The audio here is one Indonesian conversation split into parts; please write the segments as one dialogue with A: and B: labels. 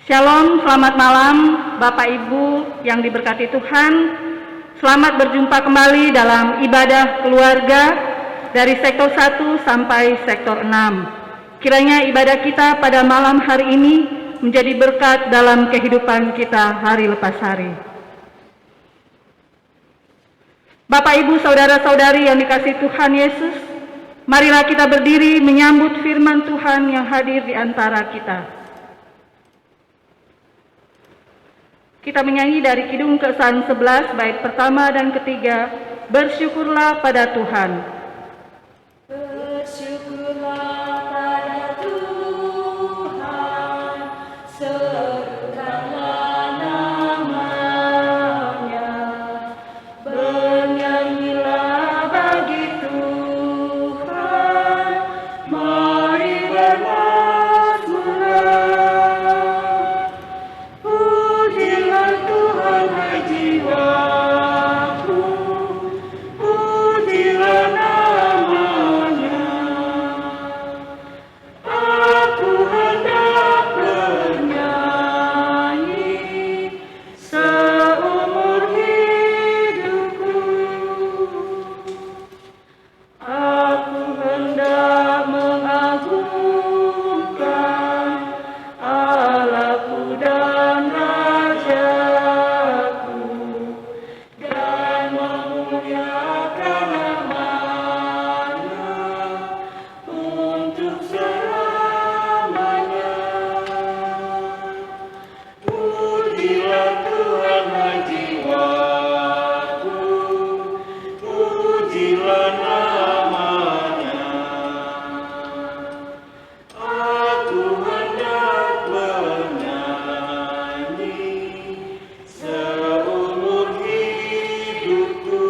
A: Shalom, selamat malam Bapak Ibu yang diberkati Tuhan. Selamat berjumpa kembali dalam ibadah keluarga dari sektor 1 sampai sektor 6. Kiranya ibadah kita pada malam hari ini menjadi berkat dalam kehidupan kita hari lepas hari. Bapak Ibu saudara-saudari yang dikasihi Tuhan Yesus, marilah kita berdiri menyambut firman Tuhan yang hadir di antara kita. Kita menyanyi dari Kidung Keesan 11 bait pertama dan ketiga, Bersyukurlah pada Tuhan.
B: Bersyukurlah pada Tuhan, serukanlah namanya, bernyanyilah bagi Tuhan, mari bermazmurlah. Pujilah Tuhan hai jiwaku, pujilah namanya. Aku hendak bernyanyi seumur hidupku. Aku hendak mengagungkan Allahku dan Rajaku, dan memuliakan namanya untuk selamanya. Pujilah Tuhan hai jiwaku, pujilah namanya. Aku hendak bernyanyi seumur hidupku.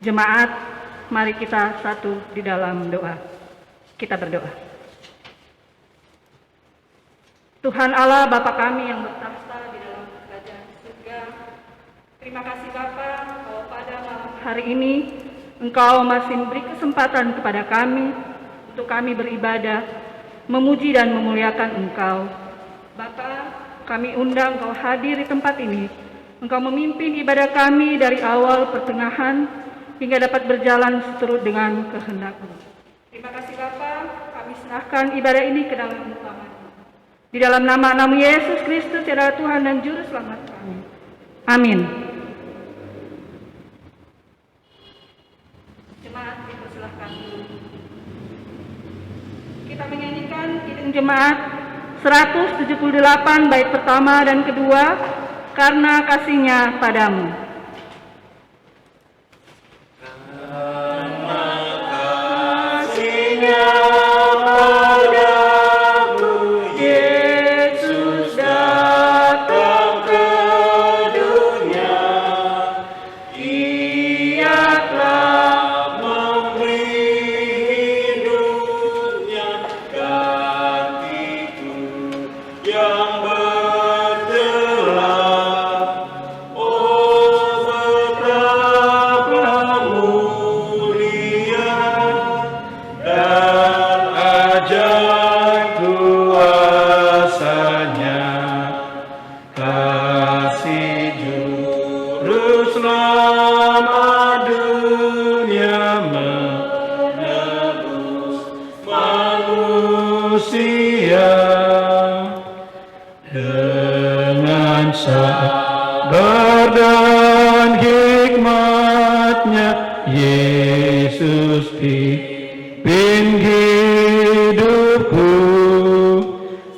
A: Jemaat, mari kita satu di dalam doa. Kita berdoa. Tuhan Allah Bapa kami yang bertahta di dalam kerajaan surga, terima kasih Bapa bahwa pada malam hari ini Engkau masih memberi kesempatan kepada kami untuk kami beribadah, memuji dan memuliakan Engkau. Bapa, kami undang Engkau hadir di tempat ini. Engkau memimpin ibadah kami dari awal pertengahan hingga dapat berjalan seturut dengan kehendak-Mu. Terima kasih Bapa, kami serahkan ibadah ini ke dalam tangan-Mu. Di dalam nama Yesus Kristus, adalah Tuhan dan Juru Selamat kami. Amin. Jemaat dipersilahkan dulu. Kita menyanyikan Kidung Jemaat 178 bait pertama dan kedua, Karena Kasih-Nya Padamu.
C: Sabar dan hikmat-Nya Yesus pimpin hidupku,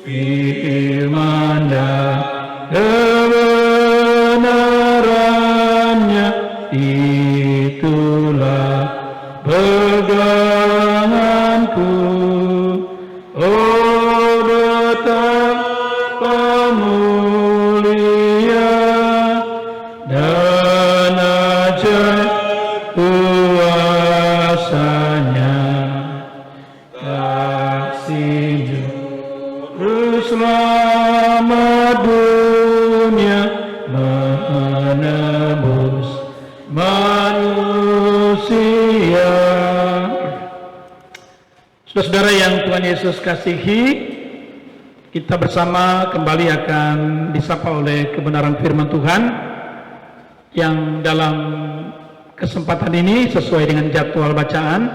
C: firman dan kebenaran-Nya itulah peganganku. Oh, betapa mulia dan ajaib kuasa-Nya, kasih Juru Selamat dunia menebus manusia. Saudara yang Tuhan Yesus kasihi, kita bersama kembali akan disapa oleh kebenaran firman Tuhan yang dalam kesempatan ini sesuai dengan jadwal bacaan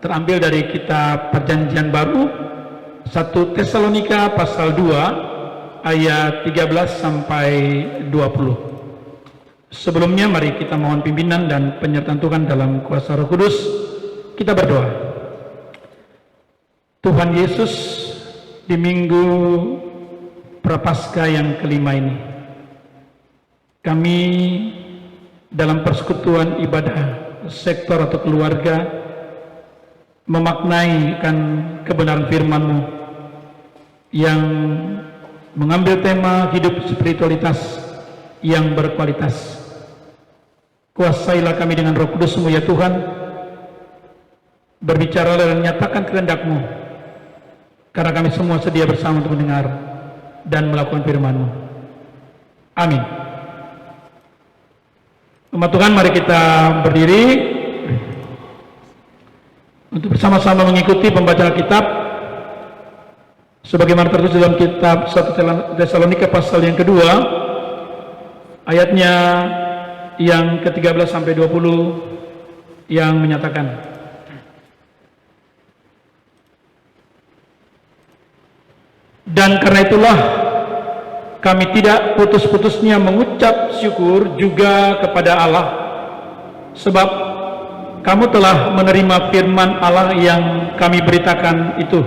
C: terambil dari kitab Perjanjian Baru 1 Tesalonika pasal 2 ayat 13 sampai 20. Sebelumnya mari kita mohon pimpinan dan penyertaan Tuhan dalam kuasa Roh Kudus. Kita berdoa. Tuhan Yesus, di minggu Prapaskah yang kelima ini, kami dalam persekutuan ibadah sektor atau keluarga memaknaikan kebenaran firman-Mu yang mengambil tema hidup spiritualitas yang berkualitas. Kuasailah kami dengan Roh Kudus-Mu ya Tuhan, berbicaralah dan nyatakan kehendak-Mu, karena kami semua sedia bersama untuk mendengar dan melakukan firman-Mu. Amin. Umat Tuhan, mari kita berdiri untuk bersama-sama mengikuti pembacaan kitab sebagaimana tertulis dalam kitab 1 Tesalonika pasal yang kedua, ayatnya yang ke-13 sampai 20 yang menyatakan, dan karena itulah kami tidak putus-putusnya mengucap syukur juga kepada Allah, sebab kamu telah menerima firman Allah yang kami beritakan itu,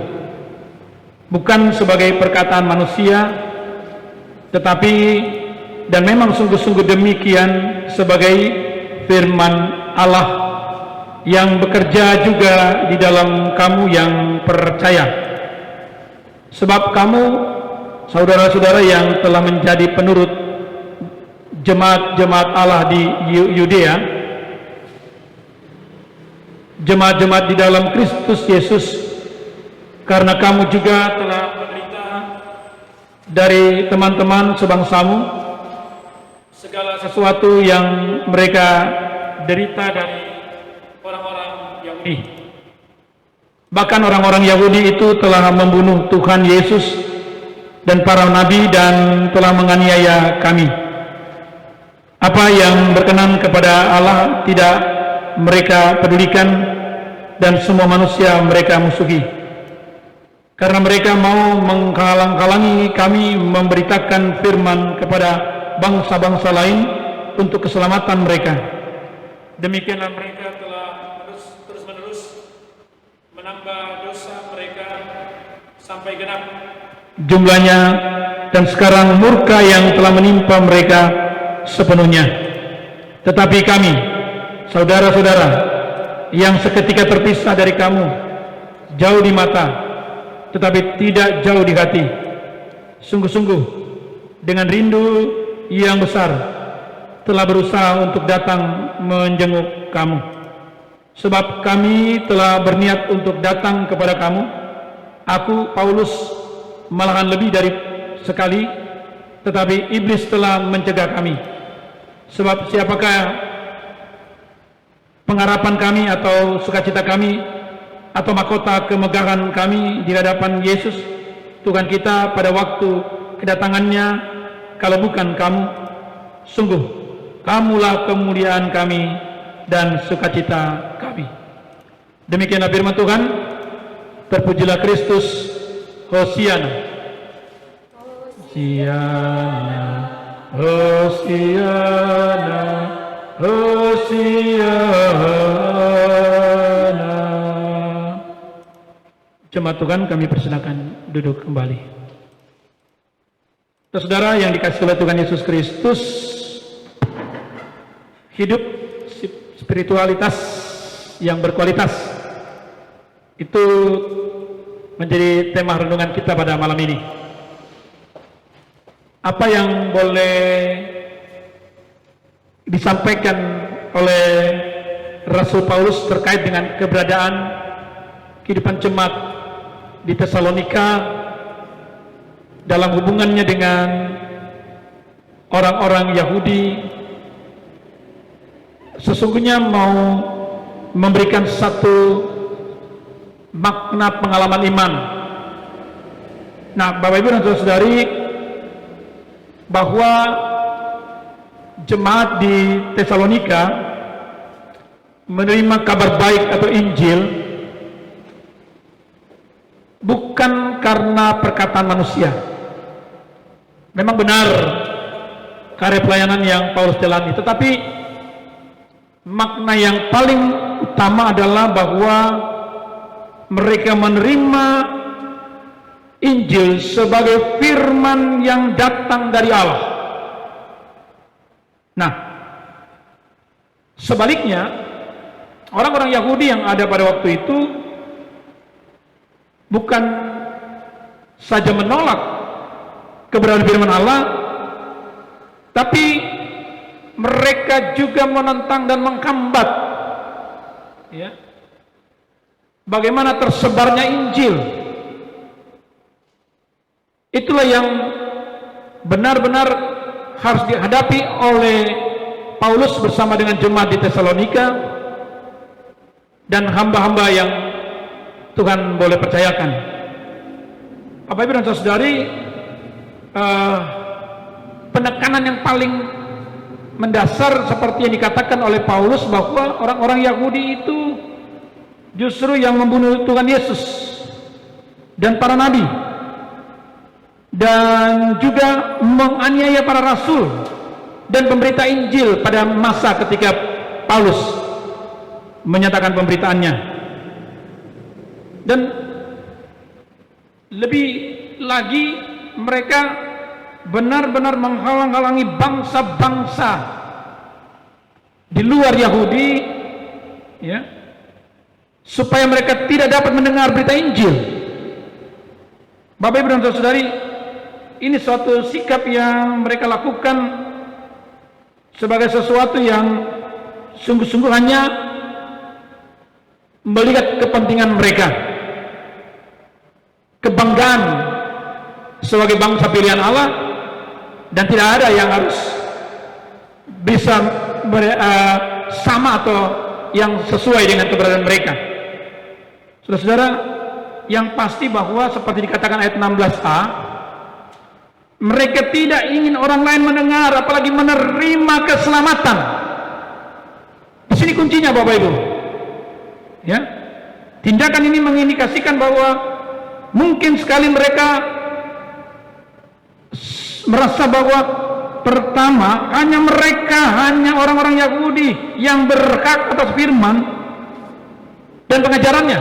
C: bukan sebagai perkataan manusia, tetapi dan memang sungguh-sungguh demikian sebagai firman Allah yang bekerja juga di dalam kamu yang percaya. Sebab kamu, saudara-saudara yang telah menjadi penurut jemaat-jemaat Allah di Yudea, jemaat-jemaat di dalam Kristus Yesus, karena kamu juga telah menderita dari teman-teman sebangsamu segala sesuatu yang mereka derita dari orang-orang Yahudi. Bahkan orang-orang Yahudi itu telah membunuh Tuhan Yesus dan para nabi dan telah menganiaya kami. Apa yang berkenan kepada Allah tidak mereka pedulikan, dan semua manusia mereka musuhi. Karena mereka mau menghalang-halangi kami memberitakan firman kepada bangsa-bangsa lain untuk keselamatan mereka. Demikianlah mereka telah terus-menerus menambah dosa mereka sampai genap jumlahnya, dan sekarang murka yang telah menimpa mereka sepenuhnya. Tetapi kami, saudara-saudara, yang seketika terpisah dari kamu, jauh di mata, tetapi tidak jauh di hati, sungguh-sungguh dengan rindu yang besar telah berusaha untuk datang menjenguk kamu. Sebab kami telah berniat untuk datang kepada kamu. Aku, Paulus, malahan lebih dari sekali, tetapi iblis telah mencegah kami. Sebab siapakah pengharapan kami atau sukacita kami atau mahkota kemegahan kami di hadapan Yesus Tuhan kita pada waktu kedatangannya, kalau bukan kamu? Sungguh kamulah kemuliaan kami dan sukacita kami. Demikianlah firman Tuhan. Terpujilah Kristus. Hosiana, Hosiana, Hosiana, Hosiana. Jemaat Tuhan, kami persilakan duduk kembali. Saudara yang dikasihi oleh Tuhan Yesus Kristus, hidup spiritualitas yang berkualitas itu menjadi tema renungan kita pada malam ini. Apa yang boleh disampaikan oleh Rasul Paulus terkait dengan keberadaan kehidupan jemaat di Tesalonika dalam hubungannya dengan orang-orang Yahudi, sesungguhnya mau memberikan satu makna pengalaman iman. Nah, Bapak Ibu dan Saudara-saudari, bahwa jemaat di Tesalonika menerima kabar baik atau Injil bukan karena perkataan manusia. Memang benar karya pelayanan yang Paulus jalani, tetapi makna yang paling utama adalah bahwa mereka menerima Injil sebagai firman yang datang dari Allah. Nah, sebaliknya, orang-orang Yahudi yang ada pada waktu itu bukan saja menolak keberadaan firman Allah, tapi mereka juga menentang dan menghambat, ya, bagaimana tersebarnya Injil. Itulah yang benar-benar harus dihadapi oleh Paulus bersama dengan jemaat di Tesalonika dan hamba-hamba yang Tuhan boleh percayakan. Bapak Ibu dan Saudari, penekanan yang paling mendasar seperti yang dikatakan oleh Paulus bahwa orang-orang Yahudi itu justru yang membunuh Tuhan Yesus dan para nabi, dan juga menganiaya para rasul dan pemberita Injil pada masa ketika Paulus menyatakan pemberitaannya. Dan lebih lagi, mereka benar-benar menghalang-halangi bangsa-bangsa di luar Yahudi, ya, supaya mereka tidak dapat mendengar berita Injil. Bapak Ibu dan Saudari, ini suatu sikap yang mereka lakukan sebagai sesuatu yang sungguh-sungguh hanya melihat kepentingan mereka, kebanggaan sebagai bangsa pilihan Allah, dan tidak ada yang harus bisa sama atau yang sesuai dengan keberadaan mereka. Saudara-saudara, yang pasti bahwa seperti dikatakan ayat 16a, mereka tidak ingin orang lain mendengar, apalagi menerima keselamatan. Di sini kuncinya, Bapak Ibu. Ya, tindakan ini mengindikasikan bahwa mungkin sekali mereka merasa bahwa pertama, hanya orang-orang Yahudi yang berhak atas firman dan pengajarannya.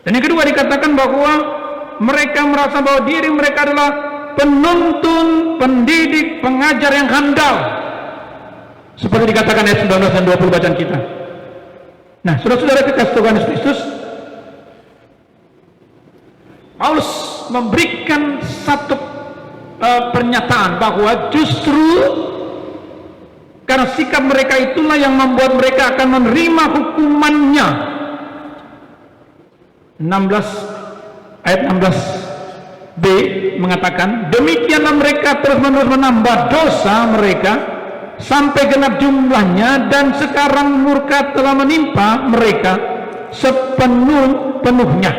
C: Dan yang kedua, dikatakan bahwa mereka merasa bahwa diri mereka adalah penuntun, pendidik, pengajar yang handal, seperti dikatakan ayat 19 dan 20 bacaan kita. Nah, saudara-saudara kekasih Tuhan Yesus Kristus, Paulus memberikan satu pernyataan bahwa justru karena sikap mereka itulah yang membuat mereka akan menerima hukumannya. 16 ayat 16b mengatakan, demikianlah mereka terus-menerus menambah dosa mereka sampai genap jumlahnya, dan sekarang murka telah menimpa mereka sepenuh-penuhnya.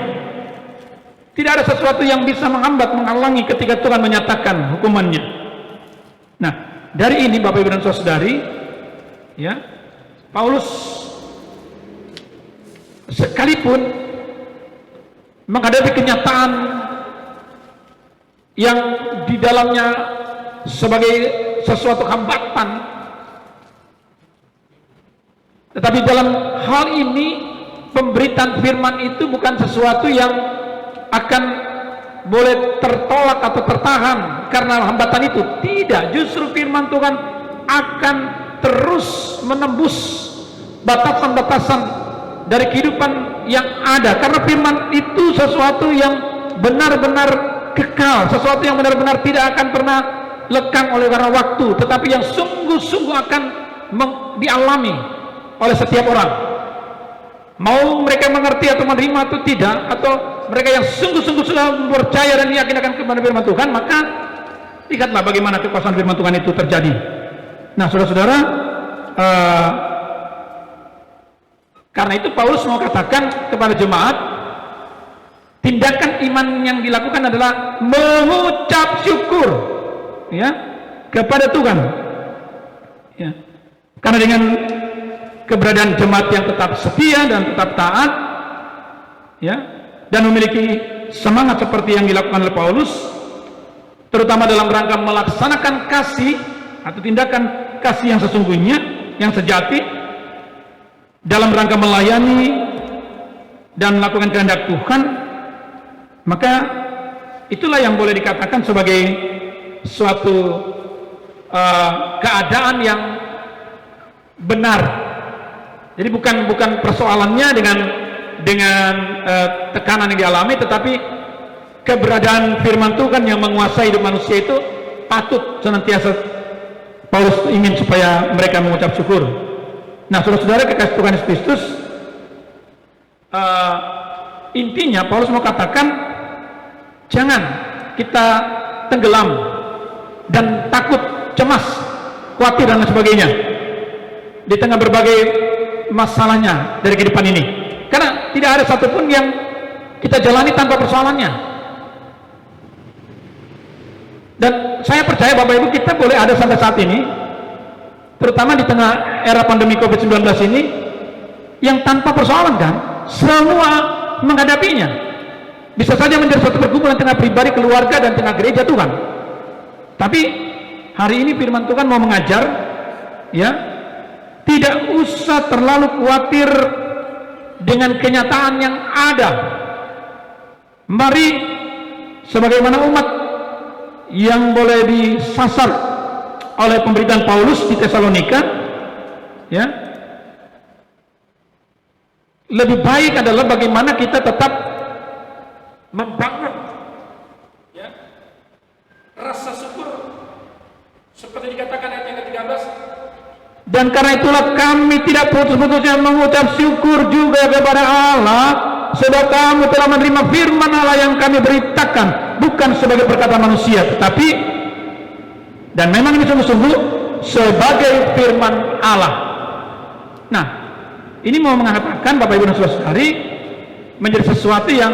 C: Tidak ada sesuatu yang bisa menghambat, menghalangi ketika Tuhan menyatakan hukumannya. Nah, dari ini Bapak Ibu dan Saudari, ya, Paulus sekalipun menghadapi kenyataan yang di dalamnya sebagai sesuatu hambatan, tetapi dalam hal ini pemberitaan firman itu bukan sesuatu yang akan boleh tertolak atau tertahan karena hambatan itu. Tidak, justru firman Tuhan akan terus menembus batasan-batasan dari kehidupan yang ada, karena firman itu sesuatu yang benar-benar kekal, sesuatu yang benar-benar tidak akan pernah lekang oleh karena waktu, tetapi yang sungguh-sungguh akan dialami oleh setiap orang, mau mereka mengerti atau menerima atau tidak, atau mereka yang sungguh-sungguh sudah percaya dan yakin akan kepada firman Tuhan, maka lihatlah bagaimana kekuasaan firman Tuhan itu terjadi. Nah, saudara-saudara, Karena itu Paulus mau katakan kepada jemaat, tindakan iman yang dilakukan adalah mengucap syukur, ya, kepada Tuhan. Ya. Karena dengan keberadaan jemaat yang tetap setia dan tetap taat, ya, dan memiliki semangat seperti yang dilakukan oleh Paulus, terutama dalam rangka melaksanakan kasih atau tindakan kasih yang sesungguhnya, yang sejati, dalam rangka melayani dan melakukan kehendak Tuhan, maka itulah yang boleh dikatakan sebagai suatu keadaan yang benar. Jadi bukan persoalannya dengan tekanan yang dialami, tetapi keberadaan firman Tuhan yang menguasai hidup manusia itu patut senantiasa Paulus ingin supaya mereka mengucap syukur. Nah, saudara-saudara kekasih Tuhan Yesus Kristus, intinya Paulus mau katakan jangan kita tenggelam dan takut, cemas, khawatir dan lain sebagainya di tengah berbagai masalahnya dari kehidupan ini, karena tidak ada satupun yang kita jalani tanpa persoalannya. Dan saya percaya Bapak Ibu, kita boleh ada sampai saat ini, terutama di tengah era pandemi COVID-19 ini, yang tanpa persoalan kan, semua menghadapinya. Bisa saja menjadi suatu pergumulan tengah pribadi, keluarga, dan tengah gereja Tuhan. Tapi hari ini firman Tuhan mau mengajar, ya, tidak usah terlalu khawatir dengan kenyataan yang ada. Mari sebagaimana umat yang boleh disasar oleh pemberitaan Paulus di Tesalonika, ya, lebih baik adalah bagaimana kita tetap membangun, ya, rasa syukur seperti dikatakan ayat yang ke-13. Dan karena itulah kami tidak putus-putusnya mengucap syukur juga kepada Allah, sebab kamu telah menerima firman Allah yang kami beritakan, bukan sebagai perkataan manusia, tetapi, dan memang ini sungguh-sungguh, sebagai firman Allah. Nah, ini mau mengatakan Bapak Ibu dan Saudara-saudari, menjadi sesuatu yang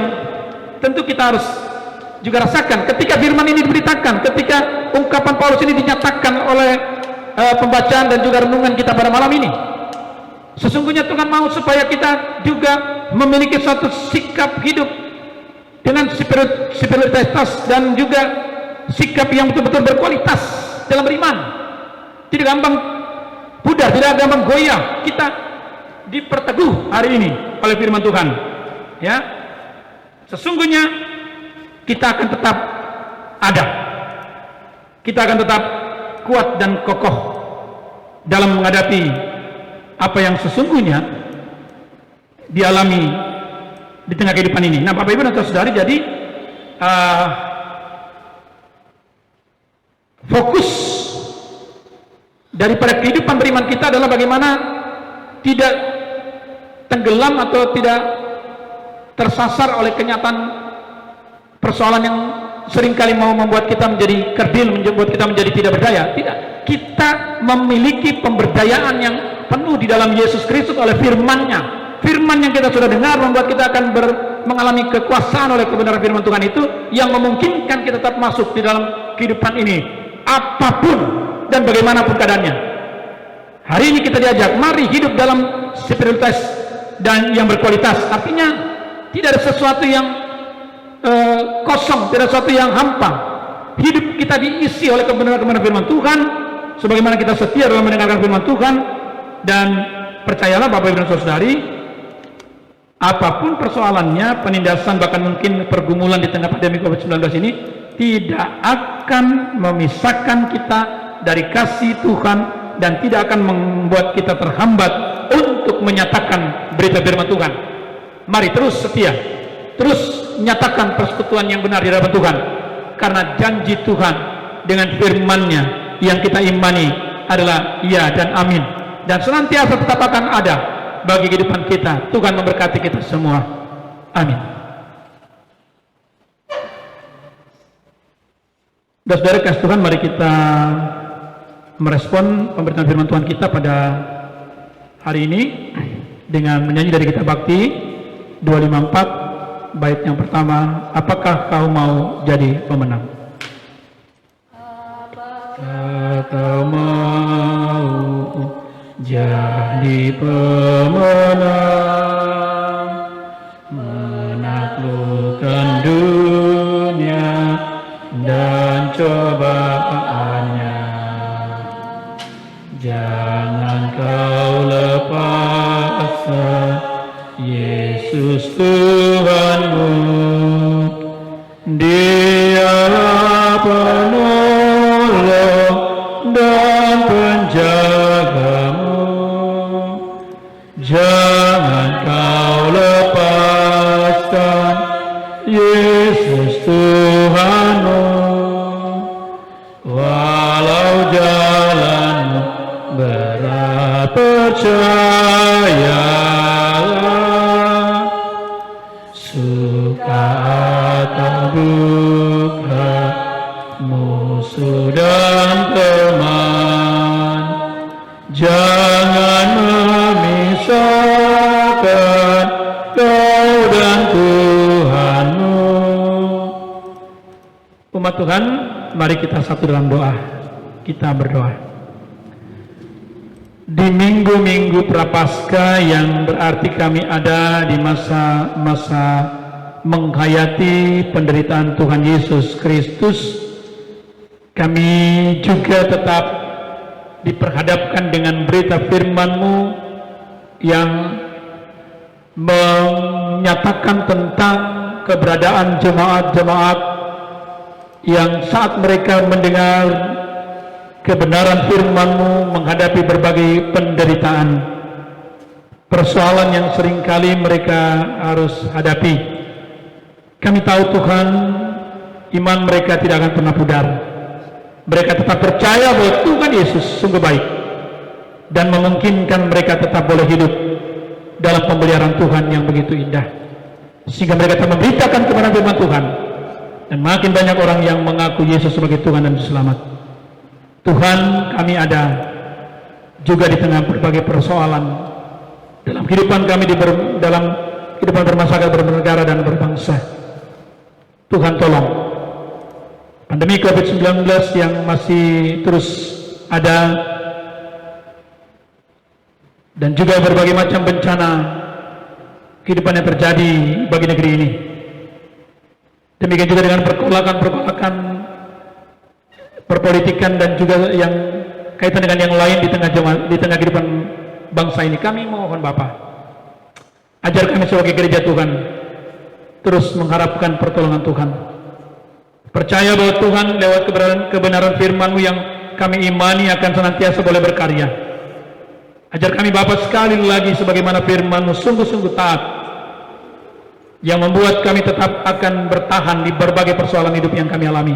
C: tentu kita harus juga rasakan ketika firman ini diberitakan, ketika ungkapan Paulus ini dinyatakan oleh pembacaan dan juga renungan kita pada malam ini. Sesungguhnya Tuhan mau supaya kita juga memiliki suatu sikap hidup dengan spiritualitas dan juga sikap yang betul-betul berkualitas dalam beriman. Tidak gampang pudar, tidak gampang goyah. Kita diperteguh hari ini oleh firman Tuhan, ya. Sesungguhnya kita akan tetap ada, kita akan tetap kuat dan kokoh dalam menghadapi apa yang sesungguhnya dialami di tengah kehidupan ini. Nah, Bapak Ibu dan Saudari, jadi fokus daripada kehidupan beriman kita adalah bagaimana tidak tenggelam atau tidak tersasar oleh kenyataan persoalan yang seringkali mau membuat kita menjadi kerdil, membuat kita menjadi tidak berdaya. Tidak, kita memiliki pemberdayaan yang penuh di dalam Yesus Kristus oleh firman-Nya. Firman yang kita sudah dengar membuat kita akan mengalami kekuasaan oleh kebenaran firman Tuhan itu, yang memungkinkan kita tetap masuk di dalam kehidupan ini apapun dan bagaimanapun keadaannya. Hari ini kita diajak, mari hidup dalam spiritualitas dan yang berkualitas. Artinya tidak ada sesuatu yang kosong, tidak sesuatu yang hampa. Hidup kita diisi oleh kebenaran firman Tuhan, sebagaimana kita setia dalam mendengarkan firman Tuhan. Dan percayalah Bapak Ibu dan Saudari, apapun persoalannya, penindasan, bahkan mungkin pergumulan di tengah pandemi COVID-19 ini tidak akan memisahkan kita dari kasih Tuhan dan tidak akan membuat kita terhambat untuk menyatakan berita firman Tuhan. Mari terus setia, terus nyatakan persekutuan yang benar di hadapan Tuhan, karena janji Tuhan dengan firman-Nya yang kita imani adalah ya dan amin, dan senantiasa tetap akan ada bagi kehidupan kita. Tuhan memberkati kita semua, amin. Saudara kasih Tuhan, mari kita merespon pemberitaan firman Tuhan kita pada hari ini dengan menyanyi dari kitab Bakti 254 bait yang pertama, apakah kau mau jadi pemenang? Apakah kau mau jadi pemenang, menaklukkan dunia dan cobaannya? Jangan kau lepaskan Yesus Tuhanmu, Dialah penolong dan penjagamu. Jangan kau lepaskan Yesus Tuhanmu, walau jalanmu berat, percayalah, suka atau duka, musuh dan teman, jangan memisahkan kau dan Tuhanmu. Umat Tuhan, mari kita satu dalam doa. Kita berdoa. Di minggu-minggu Prapaskah yang berarti kami ada di masa-masa menghayati penderitaan Tuhan Yesus Kristus, kami juga tetap diperhadapkan dengan berita firman-Mu yang menyatakan tentang keberadaan jemaat-jemaat yang saat mereka mendengar kebenaran firman-Mu menghadapi berbagai penderitaan, persoalan yang seringkali mereka harus hadapi. Kami tahu Tuhan, iman mereka tidak akan pernah pudar. Mereka tetap percaya bahwa Tuhan Yesus sungguh baik dan memungkinkan mereka tetap boleh hidup dalam pemeliharaan Tuhan yang begitu indah, sehingga mereka tetap memberitakan kebenaran firman Tuhan, dan makin banyak orang yang mengaku Yesus sebagai Tuhan dan Juru Selamat. Tuhan, kami ada juga di tengah berbagai persoalan dalam kehidupan kami, dalam kehidupan bermasyarakat, bernegara dan berbangsa. Tuhan tolong, pandemi COVID-19 yang masih terus ada, dan juga berbagai macam bencana kehidupan yang terjadi bagi negeri ini. Demikian juga dengan pergolakan perpolitikan dan juga yang kaitan dengan yang lain di tengah kehidupan bangsa ini. Kami mohon Bapa, ajar kami sebagai gereja Tuhan terus mengharapkan pertolongan Tuhan, percaya bahwa Tuhan lewat kebenaran firman-Mu yang kami imani akan senantiasa boleh berkarya. Ajar kami Bapa sekali lagi sebagaimana firman-Mu sungguh-sungguh taat, yang membuat kami tetap akan bertahan di berbagai persoalan hidup yang kami alami,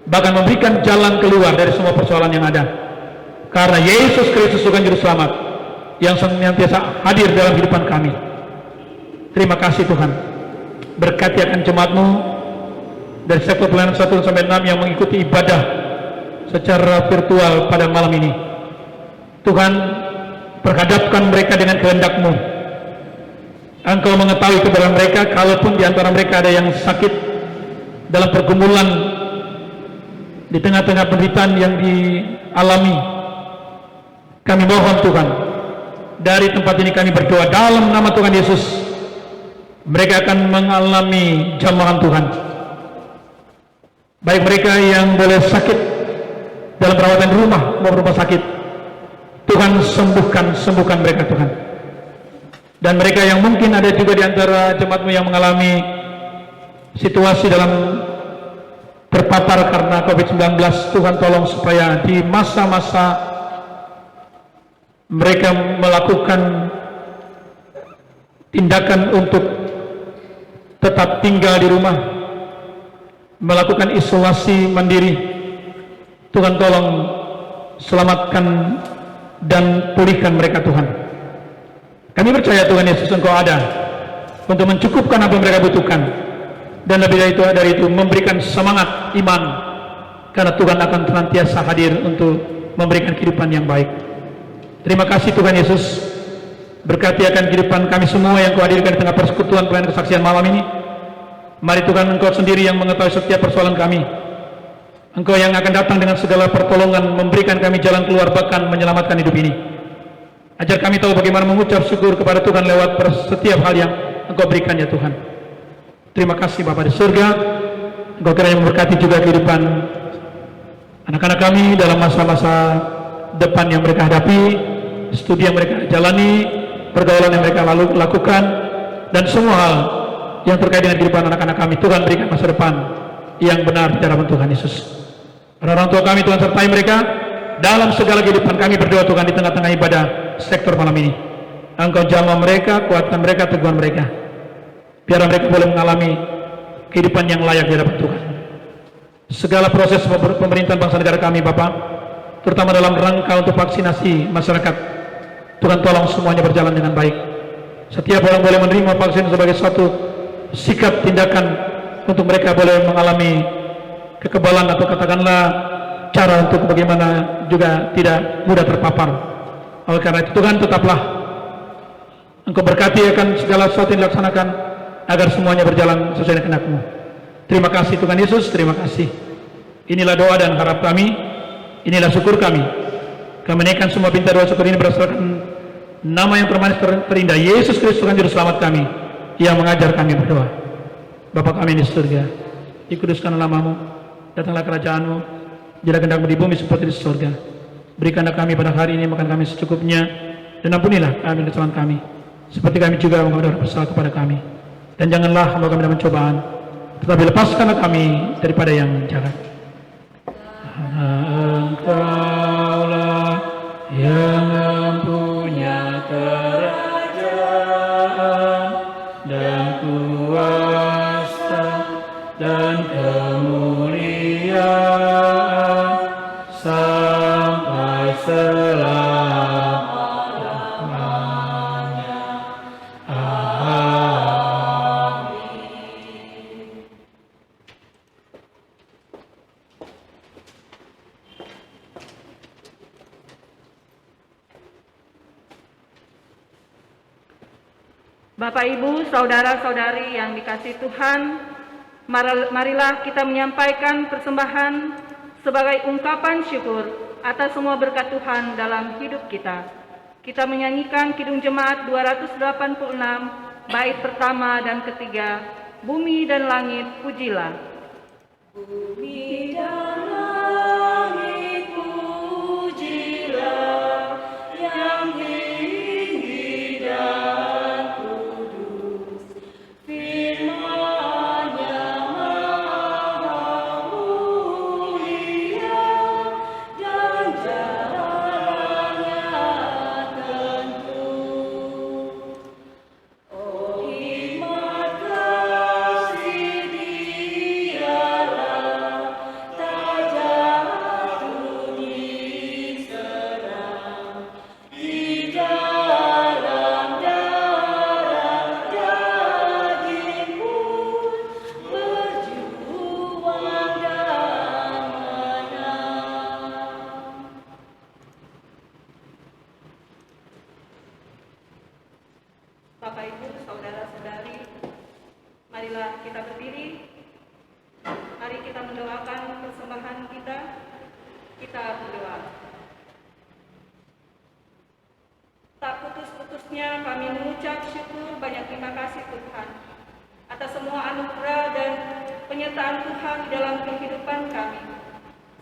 C: bahkan memberikan jalan keluar dari semua persoalan yang ada, karena Yesus Kristus Tuhan Juru Selamat yang senantiasa hadir dalam kehidupan kami. Terima kasih Tuhan, berkati akan jemaat-Mu dari sektor pelayanan 1 sampai 6 yang mengikuti ibadah secara virtual pada malam ini. Tuhan, perhadapkan mereka dengan kehendak-Mu. Engkau mengetahui keberadaan mereka, kalaupun di antara mereka ada yang sakit dalam pergumulan di tengah-tengah penderitaan yang dialami. Kami mohon Tuhan, dari tempat ini kami berdoa dalam nama Tuhan Yesus, mereka akan mengalami jamahan Tuhan. Baik mereka yang boleh sakit dalam perawatan rumah maupun rumah sakit, Tuhan sembuhkan mereka Tuhan. Dan mereka yang mungkin ada juga di antara jemaat-Mu yang mengalami situasi dalam terpapar karena COVID-19, Tuhan tolong supaya di masa-masa mereka melakukan tindakan untuk tetap tinggal di rumah, melakukan isolasi mandiri, Tuhan tolong selamatkan dan pulihkan mereka Tuhan. Kami percaya Tuhan Yesus, Engkau ada untuk mencukupkan apa yang mereka butuhkan, dan lebih dari itu memberikan semangat iman, karena Tuhan akan senantiasa hadir untuk memberikan kehidupan yang baik. Terima kasih Tuhan Yesus, Berkati akan kehidupan kami semua yang Kau hadirkan di tengah persekutuan pelayanan kesaksian malam ini. Mari Tuhan, Engkau sendiri yang mengetahui setiap persoalan kami. Engkau yang akan datang dengan segala pertolongan, memberikan kami jalan keluar, bahkan menyelamatkan hidup ini. Ajar kami tahu bagaimana mengucap syukur kepada Tuhan lewat setiap hal yang Engkau berikan ya Tuhan. Terima kasih Bapa di surga. Engkau kiranya memberkati juga kehidupan anak-anak kami dalam masa-masa depan yang mereka hadapi, studi yang mereka jalani, pergaulan yang mereka lakukan, dan semua hal yang terkait dengan kehidupan anak-anak kami. Tuhan berikan masa depan yang benar di hadapan Tuhan Yesus. Orang tua kami, Tuhan sertai mereka dalam segala kehidupan kami. Berdoa Tuhan di tengah-tengah ibadah sektor malam ini. Engkau jamah mereka, kuatkan mereka, teguhkan mereka. Biar mereka boleh mengalami kehidupan yang layak di hadapan Tuhan. Segala proses pemerintahan bangsa negara kami Bapak, terutama dalam rangka untuk vaksinasi masyarakat, Tuhan tolong semuanya berjalan dengan baik. Setiap orang boleh menerima vaksin sebagai satu sikap tindakan untuk mereka boleh mengalami kekebalan atau katakanlah cara untuk bagaimana juga tidak mudah terpapar. Oleh karena itu Tuhan, tetaplah Engkau berkati akan segala sesuatu yang dilaksanakan agar semuanya berjalan sesuai dengan kehendak-Mu. Terima kasih Tuhan Yesus, terima kasih. Inilah doa dan harap kami, inilah syukur kami. Kami menaikkan semua pinta doa syukur ini berdasarkan nama yang permanen terindah, Yesus Kristus Tuhan Juru Selamat kami, yang mengajar kami berdoa. Bapa kami di surga, dikuduskanlah nama-Mu, datanglah kerajaan-Mu, jadilah kehendak-Mu di bumi seperti di surga. Berikanlah kami pada hari ini makan kami secukupnya, dan ampunilah kami kesalahan kami, seperti kami juga mengampuni orang bersalah kepada kami. Dan janganlah membawa kami dalam cobaan, tetapi lepaskanlah kami daripada yang jahat. Engkaulah yang mempunyai kerajaan dan kuasa dan kemuliaan sampai selama-lamanya.
A: Bapak, Ibu, saudara-saudari yang dikasihi Tuhan, marilah kita menyampaikan persembahan sebagai ungkapan syukur atas semua berkat Tuhan dalam hidup kita. Kita menyanyikan Kidung Jemaat 286, bait pertama dan ketiga, Bumi dan Langit Pujilah. Bumi dan langit pujilah yang tinggi dan kudus, firman-Nya maha mulia dan jalannya tentu. Oh hikmat kasih Dialah, tak jatuh diserang di dalam darah daging pun berjuang dan menang. Bapak, Ibu, saudara-saudari, marilah kita berdiri. Mari kita mendoakan persembahan kita. Kita berdoa. Tak putus-putusnya kami mengucap syukur, banyak terima kasih Tuhan atas semua anugerah dan penyertaan Tuhan di dalam kehidupan kami.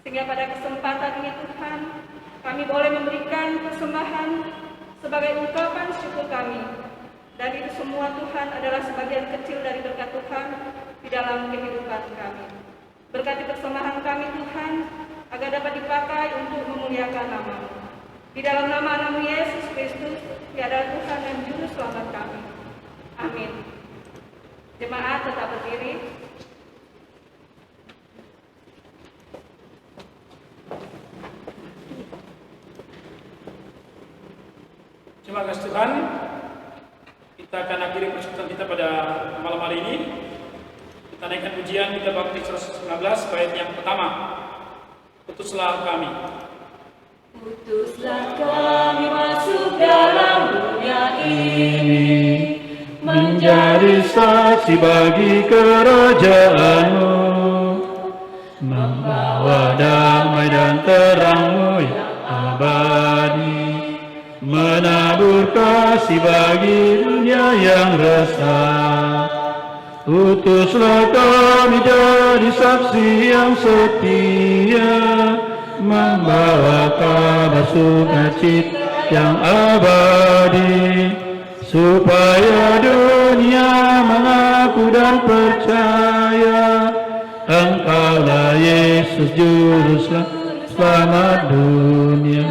A: Sehingga pada kesempatan ini Tuhan, kami boleh memberikan persembahan sebagai ungkapan syukur kami. Dan itu semua Tuhan adalah sebagian kecil dari berkat Tuhan di dalam kehidupan kami. Berkati persembahan kami Tuhan, agar dapat dipakai untuk memuliakan nama-Mu. Di dalam nama-Mu Yesus Kristus, tiada Tuhan dan Juru Selamat kami. Amin. Jemaat tetap berdiri.
C: Terima kasih Tuhan. Kita akan akhiri persekutuan kita pada malam hari ini. Kita naikkan pujian kita bab 119 bait yang pertama. Putuslah kami.
A: Putuslah kami masuk dalam dunia
C: ini menjadi saksi bagi kerajaan-Mu, membawa damai dan terang-Mu yang abadi, menabur kasih bagi dunia yang resah. Utuslah kami jadi saksi yang setia, membawa kabar sukacita yang abadi, supaya dunia mengaku dan percaya Engkaulah Yesus Juru Selamat dunia.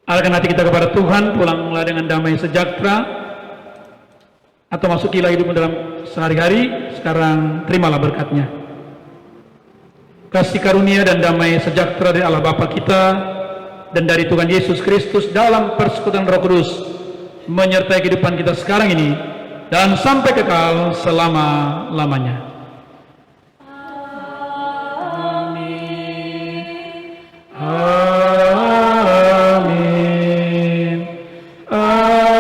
C: Arahkan hati kita kepada Tuhan, pulanglah dengan damai sejahtera, atau masukilah hidupmu dalam sehari-hari. Sekarang terimalah berkat-Nya. Kasih karunia dan damai sejahtera dari Allah Bapa kita dan dari Tuhan Yesus Kristus dalam persekutuan Roh Kudus menyertai kehidupan kita sekarang ini dan sampai kekal selama-lamanya. Amin. Amin. Amin.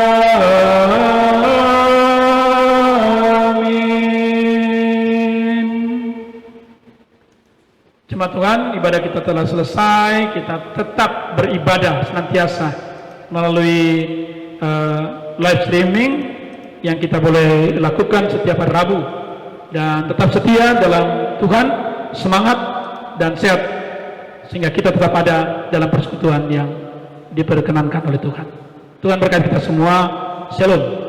C: Jemaat Tuhan, ibadah kita telah selesai. Kita tetap beribadah senantiasa melalui live streaming yang kita boleh lakukan setiap hari Rabu, dan tetap setia dalam Tuhan, semangat dan sehat, sehingga kita tetap ada dalam persekutuan yang diperkenankan oleh Tuhan. Tuhan berkati kita semua. Shalom.